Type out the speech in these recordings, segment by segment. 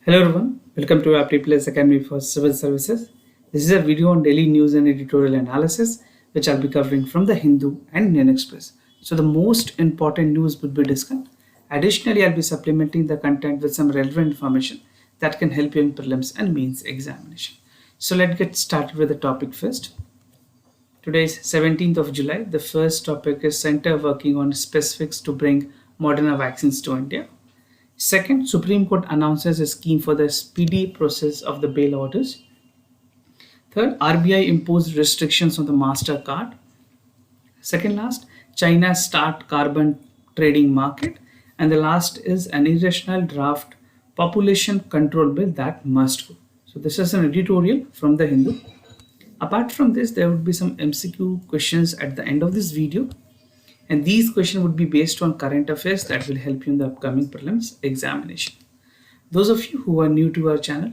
Hello everyone, welcome to Apti Place Academy for Civil Services. This is a video on daily news and editorial analysis which I'll be covering from the Hindu and Indian Express. So the most important news would be discussed. Additionally, I'll be supplementing the content with some relevant information that can help you in prelims and mains examination. So let's get started with the topic first. Today is 17th of July. The first topic is Center working on specifics to bring Moderna vaccines to India. Second, Supreme Court announces a scheme for the speedy process of the bail orders. Third, RBI imposed restrictions on the MasterCard. Second last, China start carbon trading market. And the last is an irrational draft population control bill that must go. So this is an editorial from the Hindu. Apart from this, there would be some MCQ questions at the end of this video. And these questions would be based on current affairs that will help you in the upcoming prelims examination. Those of you who are new to our channel,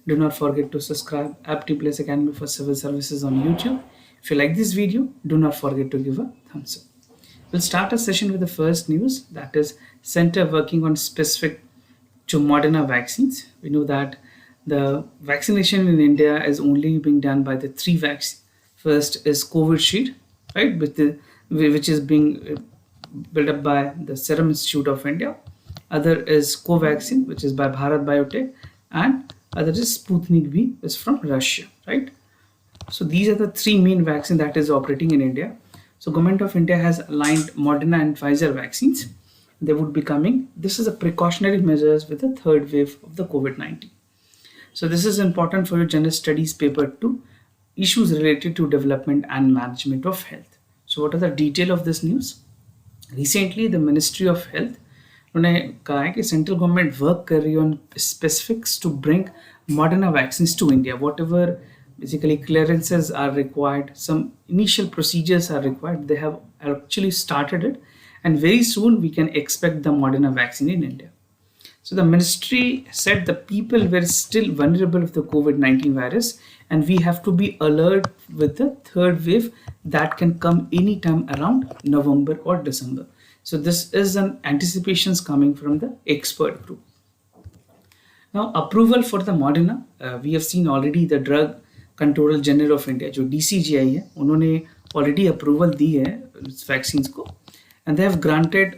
do not forget to subscribe Apti Place Academy for Civil Services on YouTube. If you like this video, do not forget to give a thumbs up. We'll start a session with the first news, that is Center working on specific to Moderna vaccines. We know that the vaccination in India is only being done by the three vaccines. First is Covishield, right, which is being built up by the Serum Institute of India. Other is Covaxin, which is by Bharat Biotech, and other is Sputnik V, which is from Russia, right? So these are the three main vaccines that is operating in India. So Government of India has aligned Moderna and Pfizer vaccines. They would be coming. This is a precautionary measures with the third wave of the COVID-19. So this is important for your general studies paper 2, issues related to development and management of health. So what are the detail of this news? Recently, the Ministry of Health उन्होंने कहा है कि central government work कर रही है on specifics to bring Moderna vaccines to India. Whatever basically clearances are required, some initial procedures are required. They have actually started it, and very soon we can expect the Moderna vaccine in India. So the ministry said the people were still vulnerable of the COVID-19 virus, and we have to be alert with the third wave that can come anytime around November or December. So this is an anticipations coming from the expert group. Now approval for the Moderna, we have seen already the drug controller general of India जो DCGI है उन्होंने already approval दी है vaccines को, and they have granted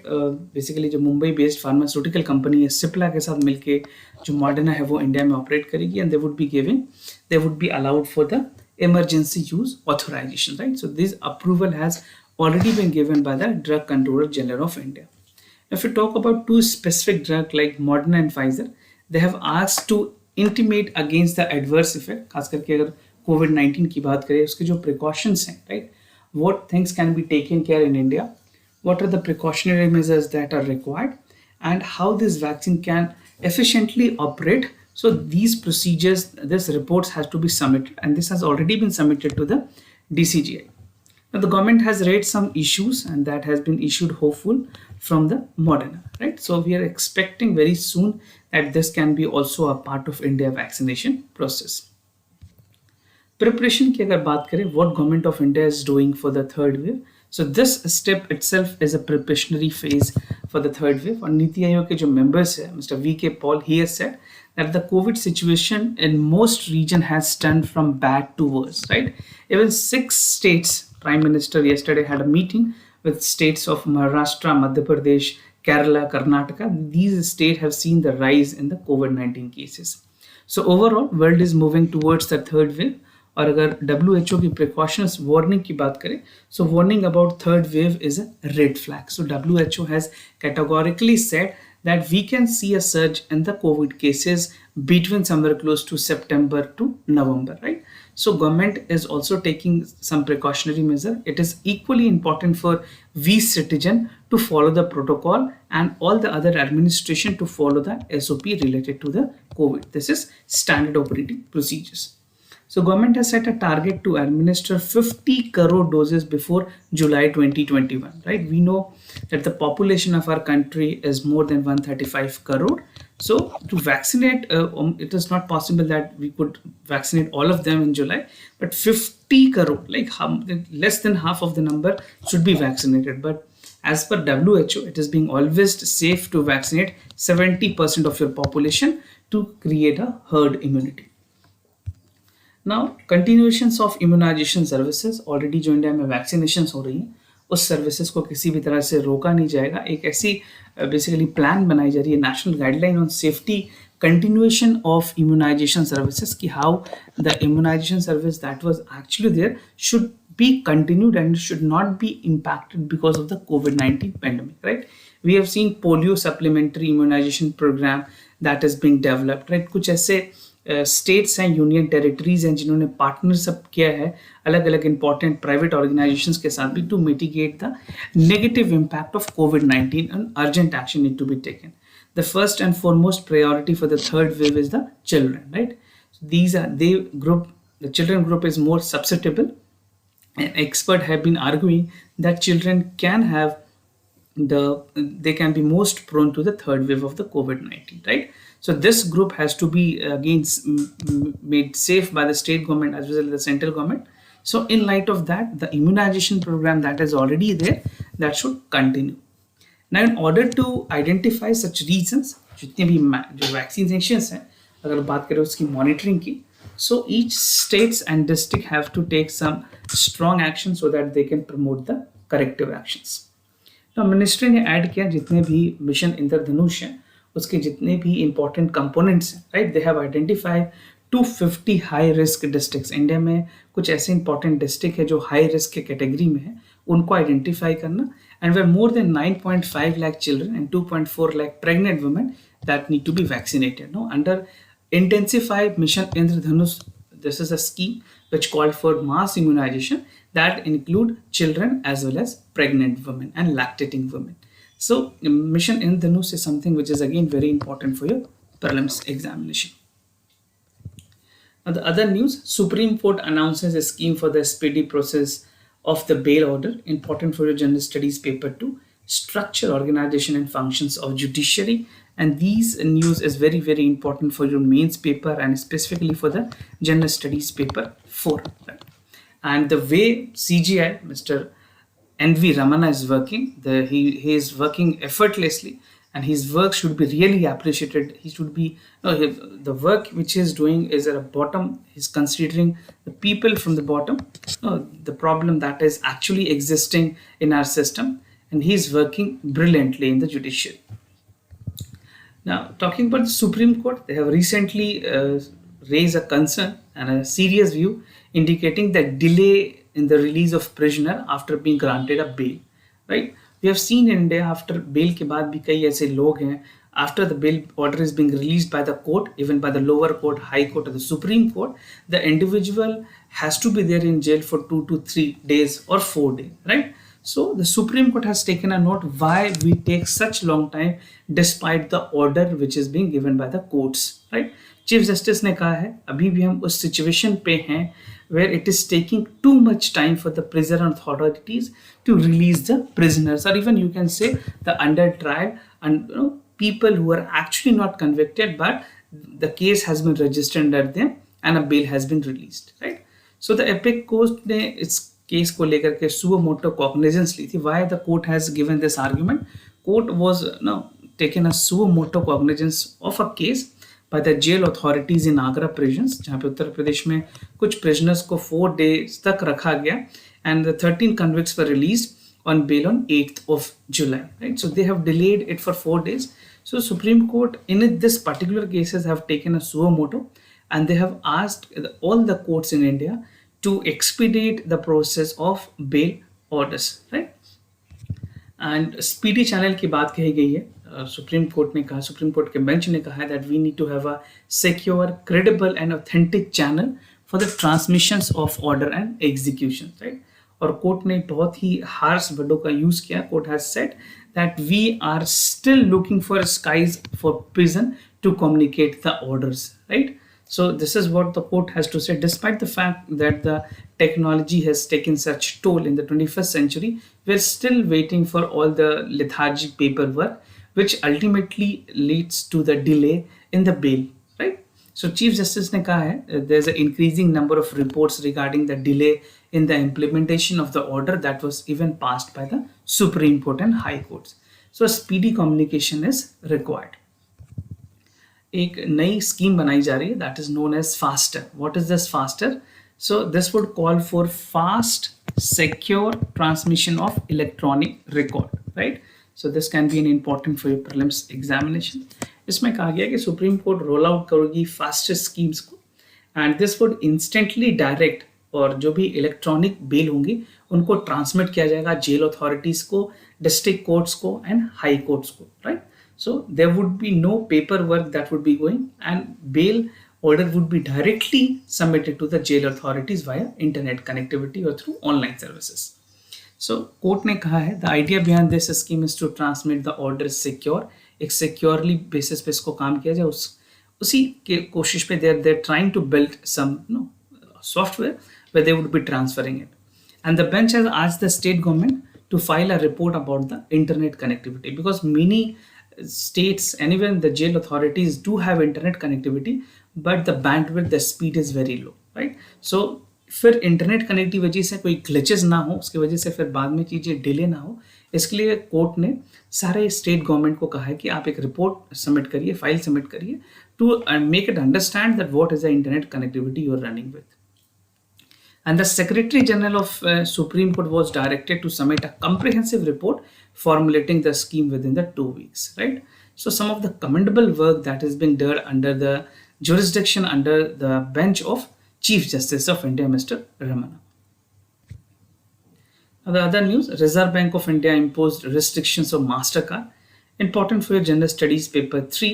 basically जो Mumbai based pharmaceutical company है सिप्ला के साथ मिलके जो मॉडर्ना है वो इंडिया में ऑपरेट करेगी, and they would be allowed for the emergency use authorization, right? So this approval has already been given by the drug controller general of India. If we talk about two specific drugs like Moderna and Pfizer, they have asked to intimate against the adverse effect. खास करके अगर COVID-19 की बात करें, उसके जो precautions हैं, right? What things can be taken care in India? What are the precautionary measures that are required? And how this vaccine can efficiently operate? So these procedures, this reports has to be submitted, and this has already been submitted to the DCGI. Now the government has raised some issues, and that has been issued hopeful from the Moderna, right? So we are expecting very soon that this can be also a part of India vaccination process. Preparation की अगर बात करें, what government of India is doing for the third wave. So this step itself is a preparationary phase for the third wave. और नीति आयोग के जो members है, Mr. V.K. Paul, he has said that the COVID situation in most region has turned from bad to worse, right? Even 6 states, Prime Minister yesterday had a meeting with states of Maharashtra, Madhya Pradesh, Kerala, Karnataka. These states have seen the rise in the COVID-19 cases. So overall, world is moving towards the third wave. और अगर WHO की precautions warning की बात करें, so warning about third wave is a red flag. So WHO has categorically said that we can see a surge in the COVID cases between somewhere close to September to November, right? So government is also taking some precautionary measure. It is equally important for we citizen to follow the protocol and all the other administration to follow the SOP related to the COVID. This is standard operating procedures. So government has set a target to administer 50 crore doses before July 2021, right? We know that the population of our country is more than 135 crore. So to vaccinate, it is not possible that we could vaccinate all of them in July, but 50 crore, like less than half of the number should be vaccinated. But as per WHO, it is being always safe to vaccinate 70% of your population to create a herd immunity. Now continuations of immunisation services, already जो India में vaccination हो रही हैं उस services को किसी भी तरह से रोका नहीं जाएगा. एक ऐसी बेसिकली प्लान बनाई जा रही है, national guideline on safety continuation of immunization services ki how the immunization service that was actually there should be continued and should not be impacted because of the COVID-19 pandemic, right? We have seen polio supplementary immunization program that is being developed, right? कुछ ऐसे states हैं, union territories हैं जिन्होंने partnership किया है अलग अलग important private organisations के साथ भी to mitigate the negative impact of कोविड-19 and urgent action need to be taken. The first and foremost priority for the third wave is the children, right? So the children group is more susceptible, and experts have been arguing that children they can be most prone to the third wave of the COVID-19, right? So this group has to be again made safe by the state government as well as the central government. So in light of that, the immunization program that is already there, that should continue. Now, in order to identify such reasons, जितने भी जो vaccinations हैं, अगर बात करें उसकी monitoring की, so each states and district have to take some strong action so that they can promote the corrective actions. Now, ministry ने add किया जितने भी मिशन इंद्रधनुष हैं, उसके जितने भी important components हैं, right? They have identified 250 high risk districts. India में कुछ ऐसे important district है जो high risk के category में है, उनको identify करना. And where more than 9.5 lakh children and 2.4 lakh pregnant women that need to be vaccinated. Now, under intensified Mission Indradhanush, this is a scheme which called for mass immunization that include children as well as pregnant women and lactating women. So, Mission Indradhanush is something which is again very important for your prelims examination. Now, the other news, Supreme Court announces a scheme for the speedy process of the bail order, important for your general studies paper 2, structure, organization and functions of judiciary. And these news is very, very important for your mains paper and specifically for the general studies paper 4. Right? And the way CGI, Mr. N.V. Ramana is working, he is working effortlessly, and his work should be really appreciated. He should be, the work which he is doing is at the bottom. He's considering the people from the bottom, the problem that is actually existing in our system, and he's working brilliantly in the judiciary. Now, talking about the Supreme Court, they have recently raised a concern and a serious view indicating that delay in the release of prisoner after being granted a bail, right? We have seen in India after bail के बाद भी कई ऐसे लोग हैं, after the bail order is being released by the court, even by the lower court, high court or the Supreme Court, the individual has to be there in jail for 2 to 3 days or 4 days, right? So the Supreme Court has taken a note why we take such long time despite the order which is being given by the courts, right? Chief Justice ने कहा है अभी भी हम उस situation पे हैं where it is taking too much time for the prison authorities to release the prisoners, or even you can say the under trial and people who are actually not convicted but the case has been registered under them and a bail has been released, right? So the Epic Court ने इस case को लेकर के suo motu cognizance ली थी. Why the court has given this argument? Court was taken a suo motu cognizance of a case by the jail authorities in Agra prisons, जहाँ पे उत्तर प्रदेश में कुछ prisoners को 4 days तक रखा गया, and the 13 convicts were released on bail on 8th of July, right? So they have delayed it for 4 days. So Supreme Court in this particular cases have taken a suo motu, and they have asked all the courts in India to expedite the process of bail orders, right? And speedy channel की बात कही गई है. Supreme court ने कहा, supreme court के bench ने कहा है that we need to have a secure, credible and authentic channel for the transmissions of order and execution, right? और कोर्ट ने बहुत ही हार्श वर्डों का यूज किया. Court has said that we are still looking for skies for prison to communicate the orders, right? So this is what the court has to say. Despite the fact that the technology has taken such toll in the 21st century, we're still waiting for all the lethargic paperwork, which ultimately leads to the delay in the bail, right? So Chief Justice ने कहा है there's an increasing number of reports regarding the delay in the implementation of the order that was even passed by the Supreme Court and High Courts. So a speedy communication is required. एक नई scheme बनाई जा रही है that is known as FASTER. What is this FASTER? So this would call for fast secure transmission of electronic record, right? So this can be an important for your prelims examination. इसमें कहा गया कि supreme court roll out करेगी fastest schemes को and this would instantly direct, और जो भी electronic bell होंगी उनको ट्रांसमिट किया जाएगा जेल अथॉरिटीज को, डिस्ट्रिक्ट कोर्ट्स को एंड हाई कोर्ट्स को, right? So there would be no paperwork that would be going, and bail order would be directly submitted to the jail authorities via internet connectivity or through online services. So court ने कहा है the idea behind this scheme is to transmit the order secure, एक securely basis पे इसको काम किया जाए. उसी के कोशिश पे they're trying to build some software where they would be transferring it. And the bench has asked the state government to file a report about the internet connectivity, because many states and even the jail authorities do have internet connectivity, but the bandwidth, the speed is very low, right? So फिर internet connect की वजह से कोई glitches ना हो, उसकी वजह से फिर बाद में चीज़ें डिले ना हो, इसके लिए कोर्ट ने सारे स्टेट गवर्नमेंट को कहा है कि आप एक रिपोर्ट सबमिट करिए, फाइल सबमिट करिए to make it understand that what is the internet connectivity you are running with. And the Secretary General of Supreme Court was directed to submit a comprehensive report formulating the scheme within the 2 weeks, right? So some of the commendable work that has been done under the jurisdiction under the bench of Chief Justice of India, Mr. Ramana. Now the other news, Reserve Bank of India imposed restrictions on MasterCard. Important for your General Studies Paper 3,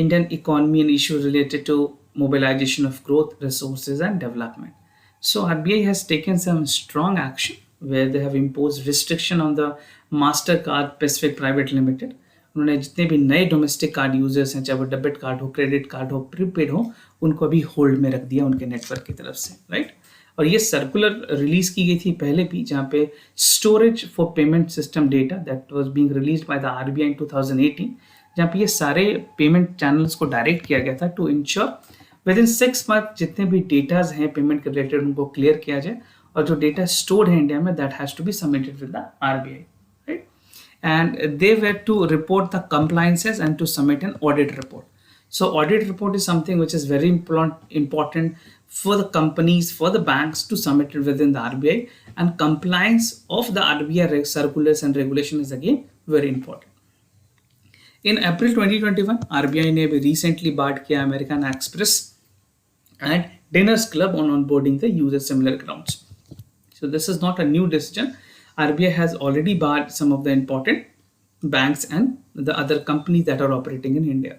Indian Economy and Issues Related to Mobilization of Growth, Resources and Development. So RBI has taken some strong action where they have imposed restriction on the MasterCard Pacific Private Limited. उन्होंने जितने भी नए domestic card users हैं, चाहे वो debit card हो, credit card हो, prepaid हो, उनको अभी होल्ड में रख दिया उनके नेटवर्क की तरफ से, राइट? और ये सर्कुलर रिलीज की गई थी पहले भी, जहाँ पे storage for payment system data that was being released by the RBI in 2018, जहाँ पे ये सारे पेमेंट चैनल्स को डायरेक्ट किया गया था to ensure within 6 month जितने भी डेटाज हैं पेमेंट के रिलेटेड उनको क्लियर किया जाए, और जो डेटा स्टोर्ड है इंडिया में that has to be submitted with the RBI, right? And they were to report the compliances and to submit an audit report. So audit report is something which is very important for the companies, for the banks to submit it within the RBI, and compliance of the RBI circulars and regulation is again very important. In April 2021, RBI ने भी recently barred किया American Express and Diners Club on onboarding the user similar grounds. So this is not a new decision. RBI has already barred some of the important banks and the other companies that are operating in India.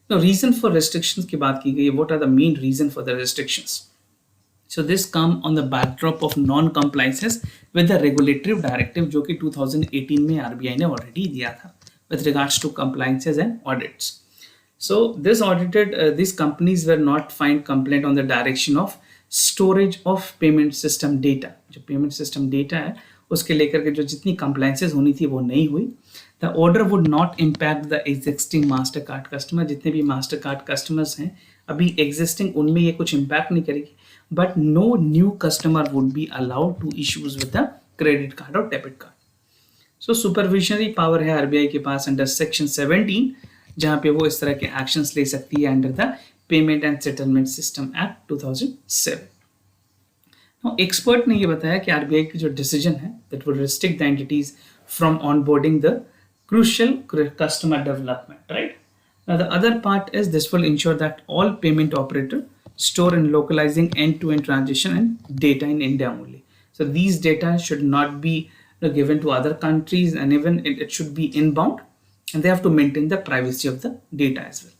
Now, reason for restrictions की बात की गई. What are the main reason for the restrictions? So this come on the backdrop of non-compliances with the regulatory directive जो कि 2018 में RBI ने already दिया था with regards to compliances and audits. So this audited these companies were not found compliant on the direction of storage of payment system data. जो payment system data है उसके लेकर के जो जितनी compliances होनी थी वो नहीं हुई. The order would not impact the existing MasterCard customer. जितने भी MasterCard customers हैं अभी existing उनमें ये कुछ impact नहीं करेगी. But no new customer would be allowed to issues with the credit card or debit card. So supervisory power है RBI के पास under Section 17, जहाँ पे वो इस तरह के actions ले सकती है under the Payment and Settlement System Act 2007. Now expert ने ये बताया कि RBI की जो decision है that would restrict the entities from onboarding the crucial customer development, right? Now the other part is this will ensure that all payment operator store and localizing end-to-end transaction and data in India only. So these data should not be given to other countries, and even it should be inbound, and they have to maintain the privacy of the data as well.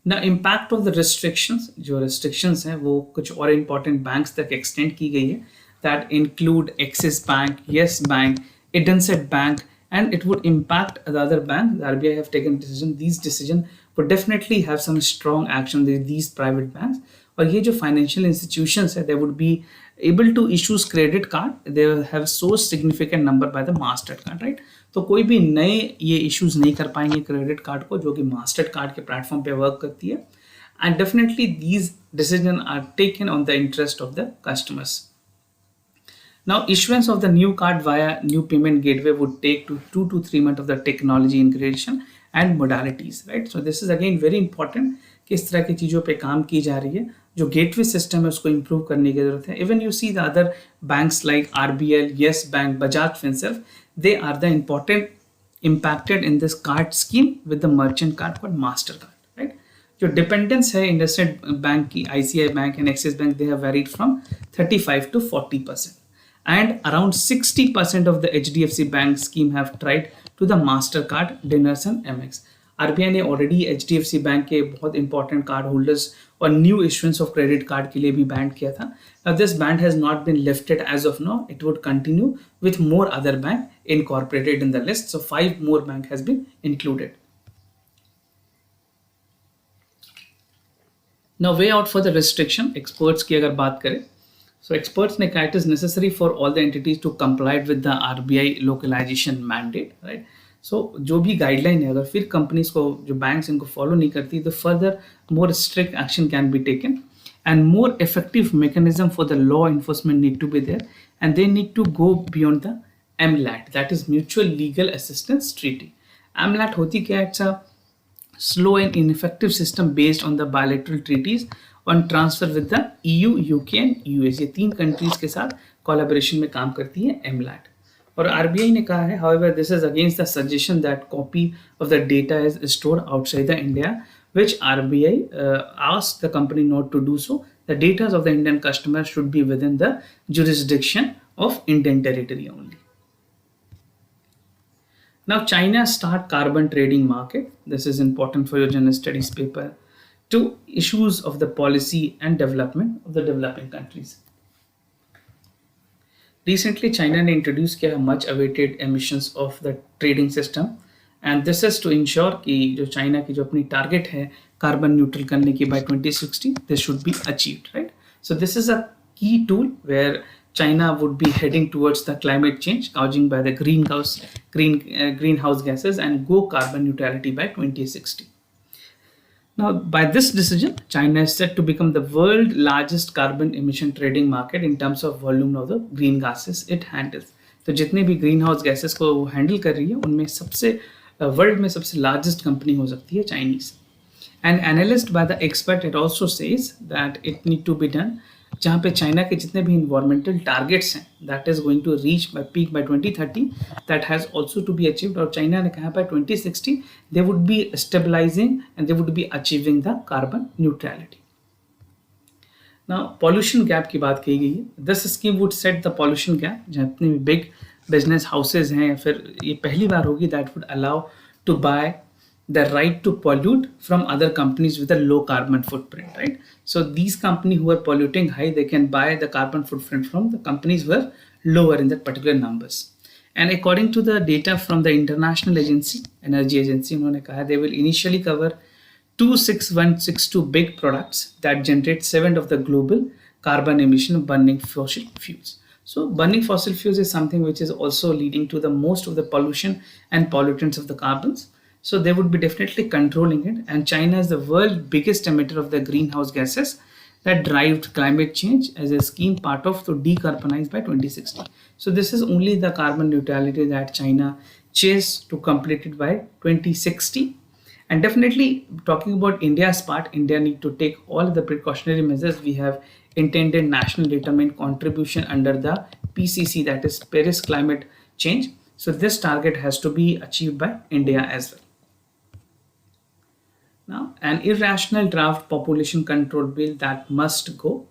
Now impact of the restrictions, जो restrictions हैं वो कुछ और important banks तक extend की गई है, that include Axis Bank, Yes Bank, Idunset Bank, and it would impact the other banks. The RBI have taken decision. These decisions would definitely have some strong action with these private banks. और ये जो financial institutions है, they would be able to issue credit card. They will have so significant number by the Mastercard, right? तो कोई भी नए ये issues नहीं कर पाएंगे credit card को जो कि Mastercard के platform पे work करती है. And definitely these decisions are taken on the interest of the customers. Now, issuance of the new card via new payment gateway would take 2 to 3 months of the technology integration, and modalities, right? So this is again very important कि इस तरह की चीज़ों पे काम की जा रही है. जो गेटवे सिस्टम है उसको इम्प्रूव करने की जरूरत है. Even you see the other banks like RBL, yes bank, Bajaj Finserv, they are the important impacted in this card scheme with the merchant card called Mastercard, right? जो डिपेंडेंस है इंडसइंड बैंक की, ICICI bank and axis bank, they have varied from 35 to 40%, and around 60% of the HDFC bank scheme have tried to the Mastercard, Dinners and MX. RBI ने already HDFC bank के बहुत important card holders और new issuances of credit card के लिए भी ban किया था. This ban has not been lifted as of now. It would continue with more other bank incorporated in the list. So 5 more bank has been included. Now way out for the restriction, experts की अगर बात करें, so experts ने कहा it is necessary for all the entities to comply with the RBI localization mandate, right? So जो भी guideline है, अगर फिर कंपनीज को, जो बैंक्स इनको फॉलो नहीं करती, तो further more strict action can be taken and more effective mechanism for the law enforcement need to be there, and they need to go beyond the MLAT, that is Mutual Legal Assistance Treaty. MLAT होती क्या है? It's a slow and ineffective system based on the bilateral treaties on transfer with the EU, UK and US. ये 3 countries के साथ collaboration में काम करती है MLAT. और RBI ने कहा है, however, this is against the suggestion that copy of the data is stored outside the India, which RBI asked the company not to do so. The data of the Indian customer should be within the jurisdiction of Indian territory only. Now China start carbon trading market. This is important for your general studies paper. To issues of the policy and development of the developing countries. Recently China ने introduce किया much awaited emissions of the trading system, and this is to ensure कि जो China की जो अपनी target है carbon neutral करने की by 2060, this should be achieved, right? So this is a key tool where China would be heading towards the climate change caused by the greenhouse gases and go carbon neutrality by 2060. Now, by this decision, China is set to become the world largest carbon emission trading market in terms of volume of the green gases it handles. तो जितने भी green house gases को वो handle कर रही है, उनमें सबसे वर्ल्ड में सबसे लार्जेस्ट कंपनी हो सकती है Chinese. And analyst by the expert it also says that it need to be done, जहाँ पे चाइना के जितने भी इन्वायरमेंटल टारगेट्स हैं that is going to reach by peak by 2030, that has also to be achieved. और China ने कहा by 2060 they would be stabilising and they would be achieving the carbon neutrality. Now pollution gap की बात कही गई है. This scheme would set the pollution gap, जहाँ जितने भी बिग बिजनेस हाउसेज हैं, या फिर ये पहली बार होगी that would allow to buy the right to pollute from other companies with a low carbon footprint, right? So these companies who are polluting high, they can buy the carbon footprint from the companies who are lower in that particular numbers. And according to the data from the International Energy Agency, उन्होंने कहा they will initially cover 26162 big products that generate 7% of the global carbon emission of burning fossil fuels. So burning fossil fuels is something which is also leading to the most of the pollution and pollutants of the carbons. So they would be definitely controlling it, and China is the world's biggest emitter of the greenhouse gases that drive climate change as a scheme part of to decarbonize by 2060. So this is only the carbon neutrality that China chase to complete it by 2060. And definitely talking about India's part, India need to take all the precautionary measures. We have intended national determined contribution under the PCC, that is Paris Climate Change. So this target has to be achieved by India as well. Now, an irrational draft population control bill that must go.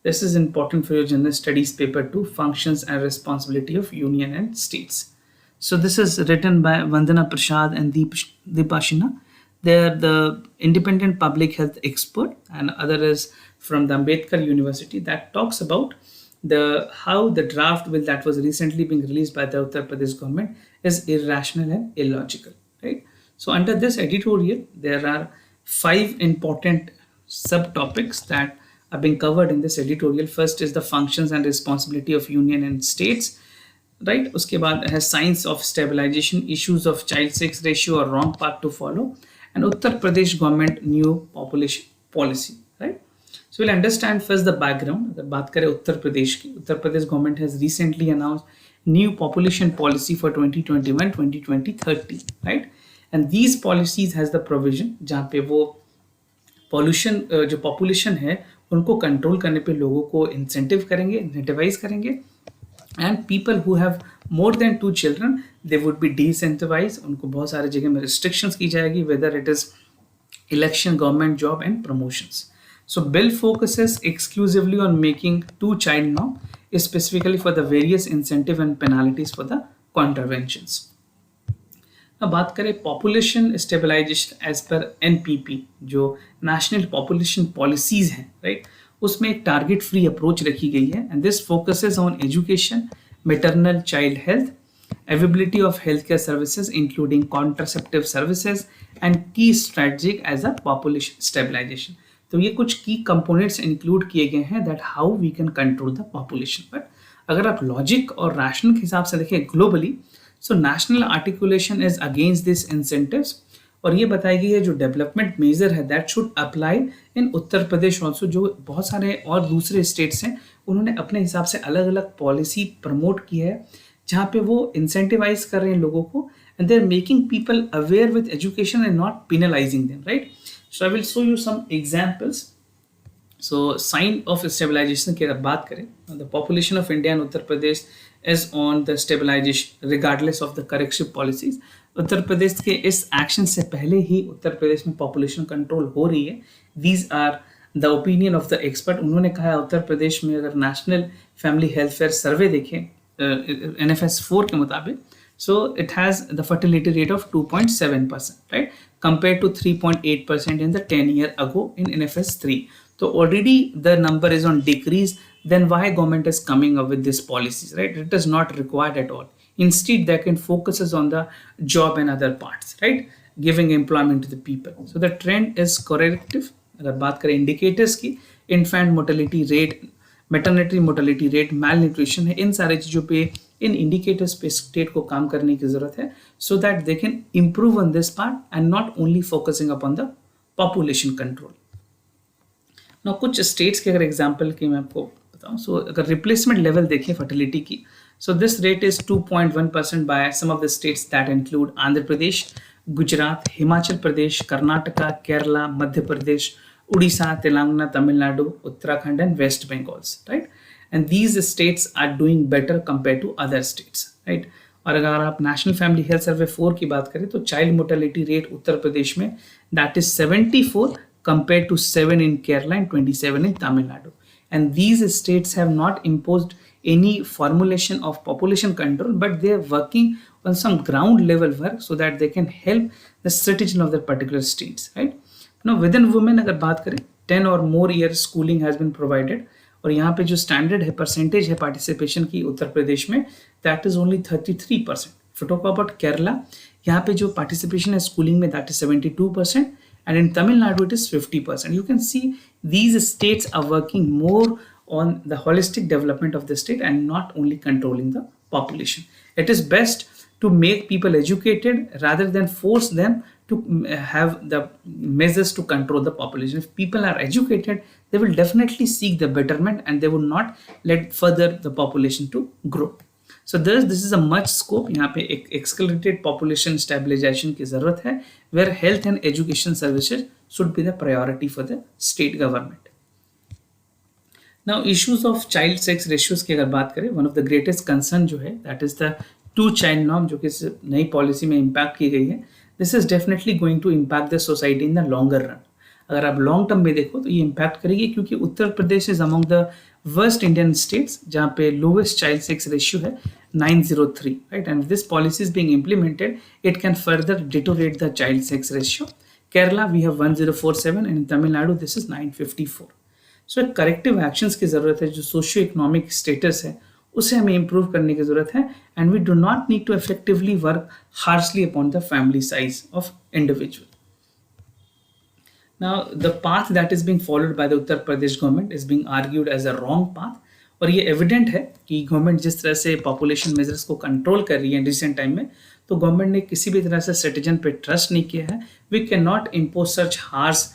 This is important for your general studies paper 2, functions and responsibility of union and states. So this is written by Vandana Prasad and Deepashina. They are the independent public health expert, and other is from the Ambedkar University, that talks about how the draft bill that was recently being released by the Uttar Pradesh government is irrational and illogical, right? So under this editorial, there are 5 important subtopics that are being covered in this editorial. First is the functions and responsibility of union and states, right? Uske baad has science of stabilization, issues of child sex ratio or wrong path to follow, and Uttar Pradesh government new population policy, right? So we'll understand first the background. अगर बात करें उत्तर प्रदेश की, Uttar Pradesh government has recently announced new population policy for 2021-2030, right? And these policies has the provision जहाँ पे वो pollution जो population है उनको कंट्रोल करने पे लोगों को इंसेंटिव करेंगे, इंसेंटिवाइज करेंगे, and people who have more than 2 children they would be disincentivize, उनको बहुत सारे जगह में रिस्ट्रिक्शंस की जाएगी, whether it is election, government job, and promotions. So, bill focuses exclusively on making 2-child norm, specifically for the various incentive and penalties for the contraventions. अब बात करें पॉपुलेशन स्टेबलाइजेशन एज पर एनपीपी, जो national population policies हैं, right, उसमें एक target free approach रखी गई है, and this focuses on education, maternal child health, availability of healthcare services including contraceptive services and key strategic as a population stabilization. तो ये कुछ की कंपोनेंट्स इंक्लूड किए गए हैं that how we can control the population. But अगर आप logic और रैशनल के हिसाब से देखें globally, so national articulation is against this incentives, और ये बताई गई है जो डेवलपमेंट मेजर है that should apply in Uttar Pradesh also. जो बहुत सारे और दूसरे स्टेट्स हैं उन्होंने अपने हिसाब से अलग अलग पॉलिसी प्रमोट की है जहाँ पे वो इंसेंटिवाइज कर रहे हैं लोगों को, and they are making people aware with education and not penalizing them, right. So I will show you some examples. So sign of stabilization की अगर बात करें, the population of India and Uttar Pradesh is on the stabilization regardless of the corrective policies. Uttar Pradesh के इस action से पहले ही उत्तर प्रदेश में population control हो रही है. These are the opinion of the expert. उन्होंने कहा है उत्तर प्रदेश में अगर नेशनल फैमिली हेल्थफेयर सर्वे देखें NFS 4 के मुताबिक, so it has the fertility rate of 2.7%, right, compared to 3.8% in the 10 year ago in NFS 3. So already the number is on decrease. Then why government is coming up with these policies, right? It is not required at all. Instead, they can focus on the job and other parts, right, giving employment to the people. So the trend is corrective. अगर बात करें indicators की, infant mortality rate, maternity mortality rate, malnutrition है, इन सारे चीज़ों पे, इन indicators पे स्टेट को काम करने की जरूरत है, so that they can improve on this part and not only focusing upon the population control. ना कुछ स्टेट्स के अगर एग्जांपल की मैं आपको बताऊं, सो अगर रिप्लेसमेंट लेवल देखें फर्टिलिटी की, so this rate is 2.1% by some of the states that include Andhra Pradesh, Gujarat, Himachal Pradesh, Karnataka, Kerala, Madhya Pradesh, Odisha, Telangana, Tamil Nadu, Uttarakhand, and West Bengals, right? And these states are doing better compared to other states, right? और अगर आप national family health survey 4 की बात करें तो child mortality rate Uttar Pradesh में that is 74 compared to 7 in Kerala and 27 in Tamil Nadu. And these states have not imposed any formulation of population control, but they are working on some ground level work so that they can help the citizen of the particular states, right? Now within women अगर बात करें 10 or more years schooling has been provided, और यहाँ पे जो standard है percentage है participation की उत्तर प्रदेश में that is only 33%. If you talk about Kerala, यहाँ पे जो पार्टिसिपेशन है स्कूलिंग में that is 72%, and in Tamil Nadu it is 50%. You can see these states are working more on the holistic development of the state and not only controlling the population. It is best to make people educated rather than force them to have the measures to control the population. If people are educated, they will definitely seek the betterment and they will not let further the population to grow. So this is a much scope. यहाँ पे एक accelerated population stabilization की ज़रूरत है, where health and education services should be the priority for the state government. Now issues of child sex ratios की अगर बात करें, one of the greatest concern जो है that is the 2-child norm जो कि नई पॉलिसी में इम्पैक्ट की गई है. This is definitely going to impact the society in the longer run. अगर आप लॉन्ग टर्म में देखो तो ये इम्पैक्ट करेगी, क्योंकि Uttar Pradesh is among the worst Indian states जहाँ पे लोवेस्ट चाइल्ड सेक्स रेशियो है 903, right. And this policy is being implemented, it can further deteriorate the child sex ratio. Kerala we have 1047 and in Tamil Nadu this is 954. So एक corrective actions की जरूरत है. जो socio economic status है उसे हमें improve करने की जरूरत है, and we do not need to effectively work harshly upon the family size of individual. Now the path that is being followed by the Uttar Pradesh government is being argued as a wrong path, और ये evident है कि government जिस तरह से population measures को control कर रही है रिसेंट टाइम में, तो गवर्नमेंट ने किसी भी तरह से सिटीजन पे ट्रस्ट नहीं किया है. We can not impose such harsh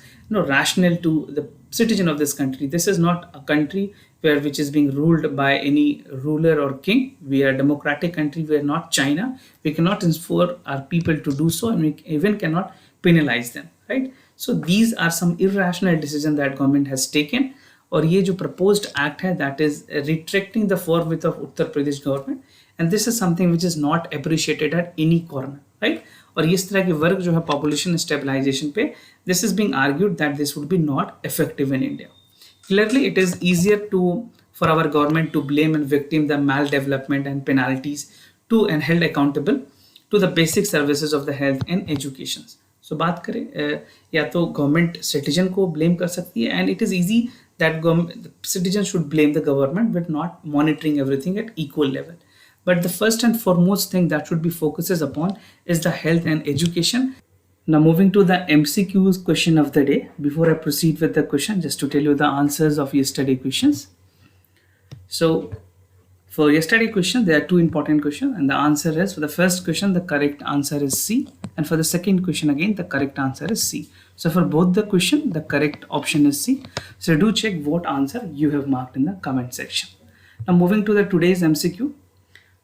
rational to the citizen of this country. This is not a country where which is being ruled by any ruler or king. We are a democratic country. We are not China. We cannot enforce our people to do so, and we even cannot penalize them, right? So these are some irrational decisions that government has taken. और ये जो proposed act है that is retracting the forthwith of Uttar Pradesh government, and this is something which is not appreciated at any corner, right? और इस तरह के work जो है population stabilization पे, this is being argued that this would be not effective in India. Clearly, it is easier for our government to blame and victim the maldevelopment and penalties to and held accountable to the basic services of the health and education. So बात करें या तो government citizen को blame कर सकती है, and it is easy that citizen should blame the government but not monitoring everything at equal level. But the first and foremost thing that should be focuses upon is the health and education. Now moving to the MCQs question of the day. Before I proceed with the question, just to tell you the answers of yesterday questions. So for yesterday question, there are two important questions, and the answer is, for the first question, the correct answer is C, and for the second question again, the correct answer is C. So for both the question, the correct option is C. So do check what answer you have marked in the comment section. Now moving to the today's MCQ.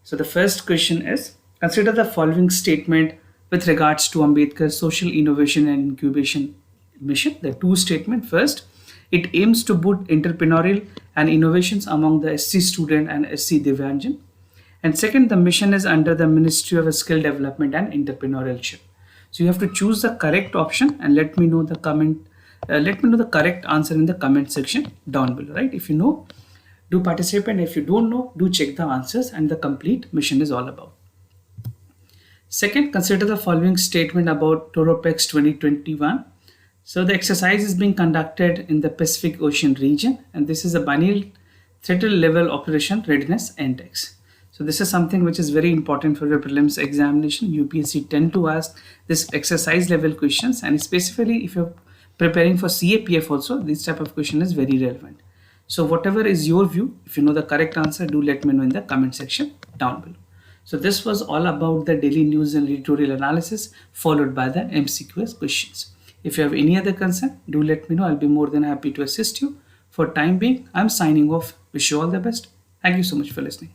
So the first question is, consider the following statement with regards to Ambedkar Social Innovation and Incubation Mission. The two statements. First, it aims to boost entrepreneurial and innovations among the SC student and SC Divyanjan. And second, the mission is under the Ministry of Skill Development and Entrepreneurship. So you have to choose the correct option and let me know the correct answer in the comment section down below, right? If you know, do participate, and if you don't know, do check the answers and the complete mission is all about. Second, consider the following statement about Toropex 2021. So the exercise is being conducted in the Pacific Ocean region, and this is a biennial threat level operation readiness index. So this is something which is very important for your prelims examination. UPSC tend to ask this exercise level questions, and specifically if you're preparing for CAPF also, this type of question is very relevant. So whatever is your view, if you know the correct answer, do let me know in the comment section down below. So this was all about the daily news and editorial analysis followed by the MCQs questions. If you have any other concern, do let me know. I'll be more than happy to assist you. For time being, I'm signing off. Wish you all the best. Thank you so much for listening.